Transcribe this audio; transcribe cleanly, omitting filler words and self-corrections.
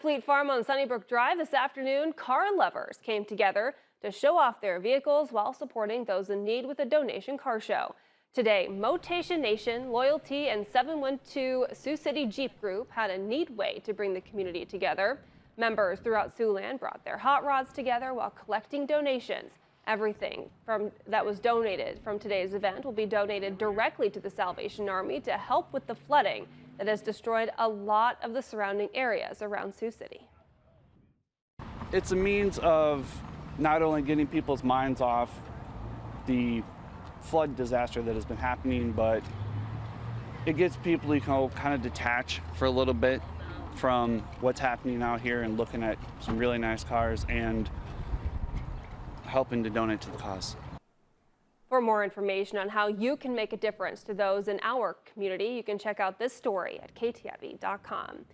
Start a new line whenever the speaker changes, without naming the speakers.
Fleet Farm on Sunnybrook Drive this afternoon, car lovers came together to show off their vehicles while supporting those in need with a donation car show. Today, Motation Nation, Loyalty, and 712 Sioux City Jeep Group had a neat way to bring the community together. Members throughout Siouxland brought their hot rods together while collecting donations. Everything that was donated from today's event will be donated directly to the Salvation Army to help with the flooding that has destroyed a lot of the surrounding areas around Sioux City.
It's a means of not only getting people's minds off the flood disaster that has been happening, but it gets people to kind of detach for a little bit from what's happening out here and looking at some really nice cars and helping to donate to the cause.
For more information on how you can make a difference to those in our community, you can check out this story at ktiv.com.